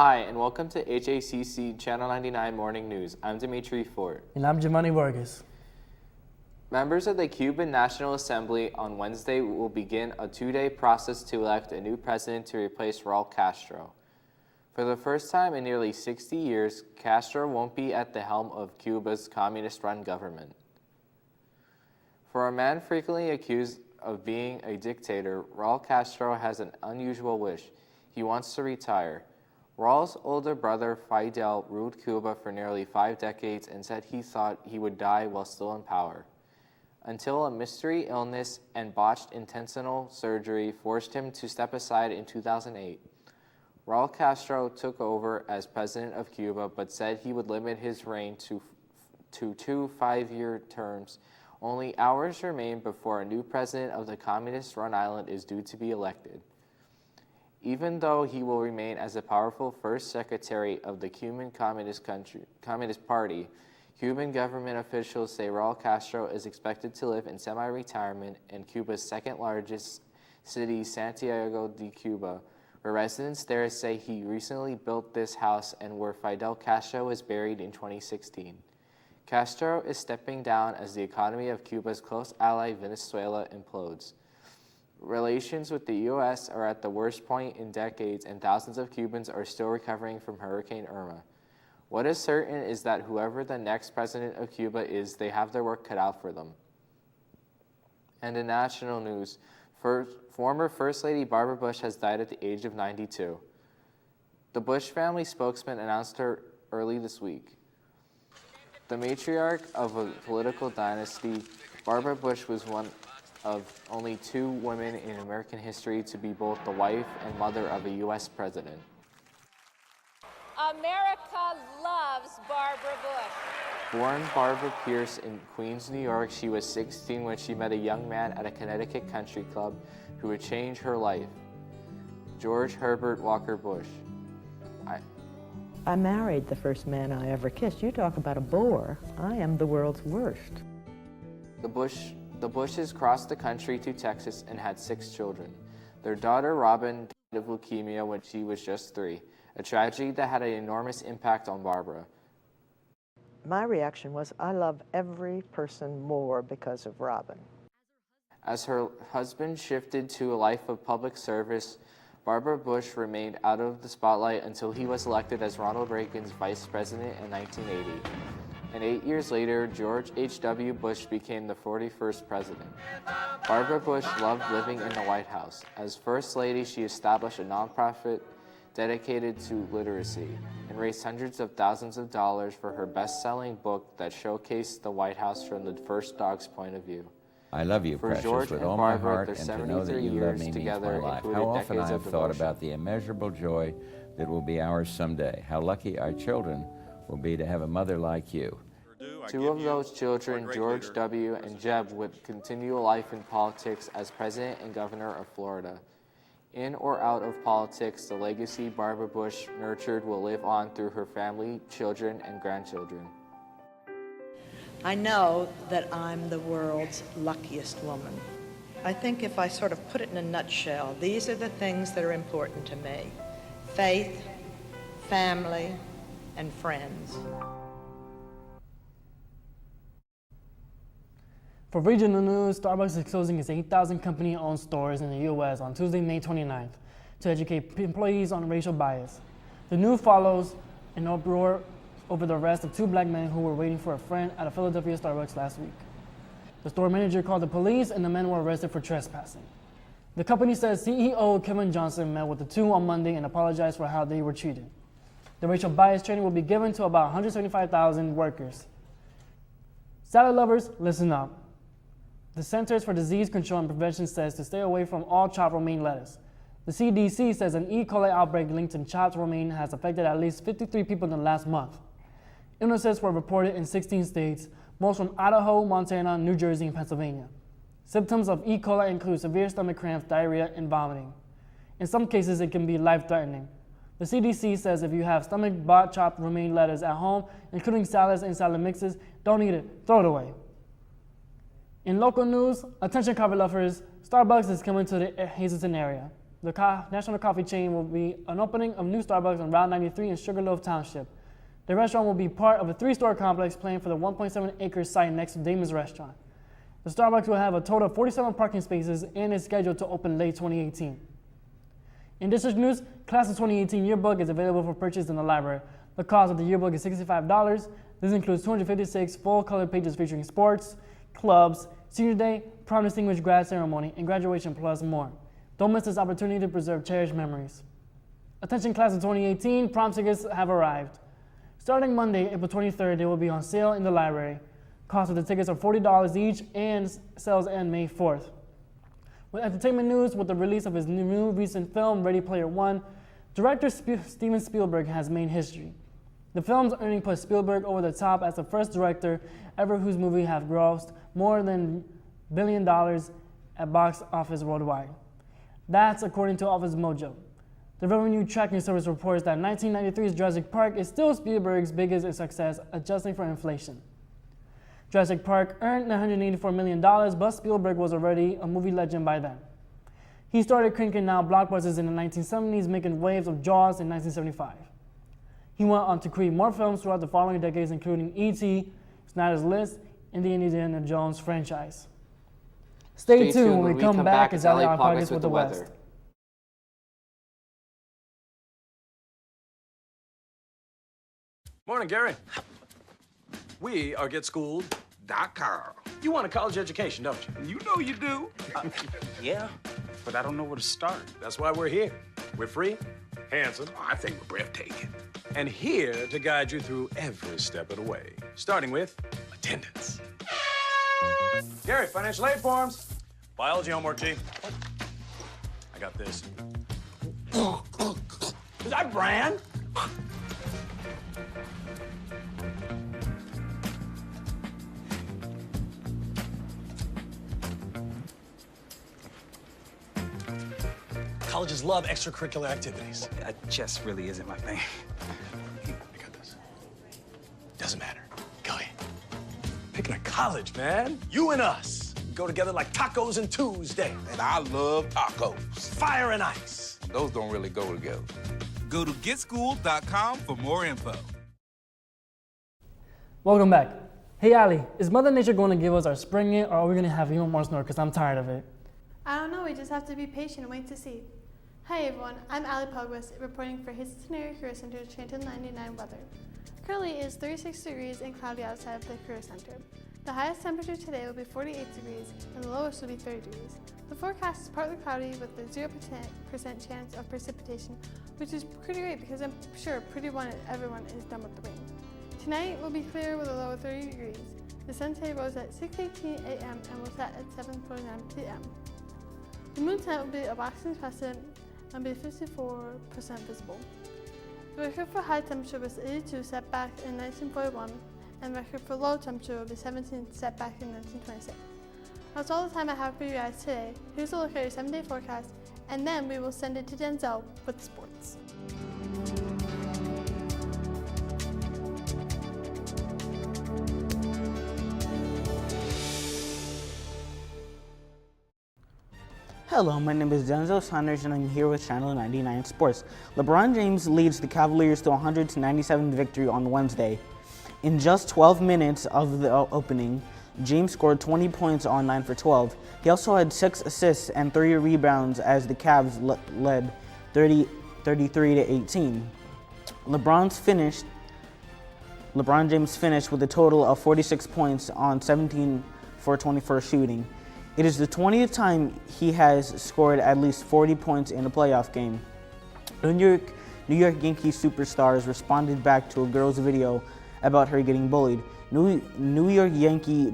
Hi, and welcome to HACC Channel 99 Morning News. I'm Dimitri Fort. And I'm Giovanni Vargas. Members of the Cuban National Assembly on Wednesday will begin a two-day process to elect a new president to replace Raul Castro. For the first time in nearly 60 years, Castro won't be at the helm of Cuba's communist-run government. For a man frequently accused of being a dictator, Raul Castro has an unusual wish. He wants to retire. Raul's older brother, Fidel, ruled Cuba for nearly 5 decades and said he thought he would die while still in power, until a mystery illness and botched intentional surgery forced him to step aside in 2008. Raul Castro took over as president of Cuba, but said he would limit his reign to 2 5-year terms. Only hours remain before a new president of the communist-run island is due to be elected. Even though he will remain as a powerful first secretary of the Cuban Communist Party, Cuban government officials say Raul Castro is expected to live in semi-retirement in Cuba's second-largest city, Santiago de Cuba, where residents there say he recently built this house and where Fidel Castro was buried in 2016. Castro is stepping down as the economy of Cuba's close ally Venezuela implodes. Relations with the U.S. are at the worst point in decades, and thousands of Cubans are still recovering from Hurricane Irma. What is certain is that whoever the next president of Cuba is, they have their work cut out for them. And in national news, former First Lady Barbara Bush has died at the age of 92. The Bush family spokesman announced her early this week. The matriarch of a political dynasty, Barbara Bush was one of only 2 women in American history to be both the wife and mother of a U.S. president. America loves Barbara Bush. Born Barbara Pierce in Queens, New York, she was 16 when she met a young man at a Connecticut country club who would change her life, George Herbert Walker Bush. I married the first man I ever kissed. You talk about a bore. I am the world's worst. The Bushes crossed the country to Texas and had 6 children. Their daughter, Robin, died of leukemia when she was just 3, a tragedy that had an enormous impact on Barbara. My reaction was, I love every person more because of Robin. As her husband shifted to a life of public service, Barbara Bush remained out of the spotlight until he was elected as Ronald Reagan's vice president in 1980. And 8 years later, George H.W. Bush became the 41st president. Barbara Bush loved living in the White House. As First Lady, she established a nonprofit dedicated to literacy and raised hundreds of thousands of dollars for her best-selling book that showcased the White House from the first dog's point of view. I love you, For Precious, George with and all my Barbara, heart, their and to know that 73 you love years me means together my life. included How often decades I of have thought devotion. about the immeasurable joy that will be ours someday. How lucky our children will be to have a mother like you. 2 of those children, George W. and Jeb, would continue a life in politics as president and governor of Florida. In or out of politics, the legacy Barbara Bush nurtured will live on through her family, children, and grandchildren. I know that I'm the world's luckiest woman. I think if I sort of put it in a nutshell, these are the things that are important to me: faith, family, and friends. For regional news, Starbucks is closing its 8,000 company-owned stores in the U.S. on Tuesday, May 29th, to educate employees on racial bias. The news follows an uproar over the arrest of 2 black men who were waiting for a friend at a Philadelphia Starbucks last week. The store manager called the police, and the men were arrested for trespassing. The company says CEO Kevin Johnson met with the 2 on Monday and apologized for how they were treated. The racial bias training will be given to about 175,000 workers. Salad lovers, listen up. The Centers for Disease Control and Prevention says to stay away from all chopped romaine lettuce. The CDC says an E. coli outbreak linked to chopped romaine has affected at least 53 people in the last month. Illnesses were reported in 16 states, most from Idaho, Montana, New Jersey, and Pennsylvania. Symptoms of E. coli include severe stomach cramps, diarrhea, and vomiting. In some cases, it can be life-threatening. The CDC says if you have stomach-bought chopped romaine lettuce at home, including salads and salad mixes, don't eat it, throw it away. In local news, attention coffee lovers, Starbucks is coming to the Hazleton area. national coffee chain will be an opening of new Starbucks on Route 93 in Sugarloaf Township. The restaurant will be part of a 3-store complex planned for the 1.7-acre site next to Damon's Restaurant. The Starbucks will have a total of 47 parking spaces and is scheduled to open late 2018. In district news, Class of 2018 yearbook is available for purchase in the library. The cost of the yearbook is $65. This includes 256 full-color pages featuring sports, clubs, senior day, prom distinguished grad ceremony, and graduation, plus more. Don't miss this opportunity to preserve cherished memories. Attention Class of 2018, prom tickets have arrived. Starting Monday, April 23rd, they will be on sale in the library. Cost of the tickets are $40 each and sales end May 4th. With entertainment news, with the release of his new recent film, Ready Player One, director Steven Spielberg has made history. The film's earning put Spielberg over the top as the first director ever whose movie have grossed more than $1 billion at box office worldwide. That's according to Office Mojo. The revenue tracking service reports that 1993's Jurassic Park is still Spielberg's biggest success, adjusting for inflation. Jurassic Park earned $184 million, but Spielberg was already a movie legend by then. He started cranking out blockbusters in the 1970s, making waves of Jaws in 1975. He went on to create more films throughout the following decades, including E.T., Snyder's List, and the Indiana Jones franchise. Stay tuned when we come back as Ali Pockets with the West. Morning, Gary. We are GetSchooled.com. You want a college education, don't you? You know you do. Yeah, But I don't know where to start. that's why we're here. We're free, handsome, I think we're breathtaking. and here to guide you through every step of the way, starting with attendance. Gary, financial aid forms. Biology homework, G. I got this. Is that Bran? Colleges love extracurricular activities. Chess really isn't my thing. I got this. Doesn't matter. Go ahead. Picking a college, man. You and us go together like tacos and Tuesday. And I love tacos. Fire and ice. Those don't really go together. Go to getschool.com for more info. Welcome back. Hey Ali, is Mother Nature going to give us our spring yet, or are we going to have even more snow? Because I'm tired of it. I don't know, we just have to be patient and wait to see. Hi everyone, I'm Ali Pogwis, reporting for Houston Area Career Center's Channel 99 weather. Currently it is 36 degrees and cloudy outside of the Career Center. The highest temperature today will be 48 degrees and the lowest will be 30 degrees. The forecast is partly cloudy with a 0% chance of precipitation, which is pretty great because I'm sure everyone is done with the rain. Tonight will be clear with a low of 30 degrees. The sun today rose at 6:18 a.m. and will set at 7:49 p.m. The moon tonight will be a waxing crescent and be 54% visible. The record for high temperature was 82 set back in 1941, and the record for low temperature will be 17 set back in 1926. That's all the time I have for you guys today. Here's a look at your 7-day forecast, and then we will send it to Denzel with sports. Hello, my name is Denzel Saunders and I'm here with Channel 99 Sports. LeBron James leads the Cavaliers to a 100-97 victory on Wednesday. In just 12 minutes of the opening, James scored 20 points on 9 for 12. He also had 6 assists and 3 rebounds as the Cavs led 33-18. LeBron James finished with a total of 46 points on 17 for 24 shooting. It is the 20th time he has scored at least 40 points in a playoff game. New York Yankees superstars responded back to a girl's video about her getting bullied. New York Yankee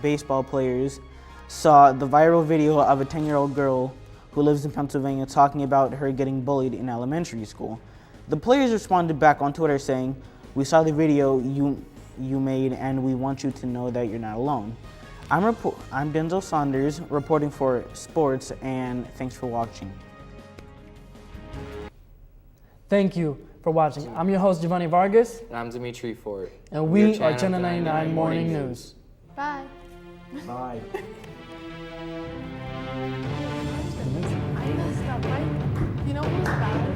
baseball players saw the viral video of a 10-year-old girl who lives in Pennsylvania talking about her getting bullied in elementary school. The players responded back on Twitter saying, "We saw the video you made and we want you to know that you're not alone." I'm Denzel Saunders reporting for sports, and thanks for watching. Thank you for watching. I'm your host, Giovanni Vargas. And I'm Dimitri Fort. And we are Channel 99 Morning News. Bye. Bye. I messed up, right? know what was bad?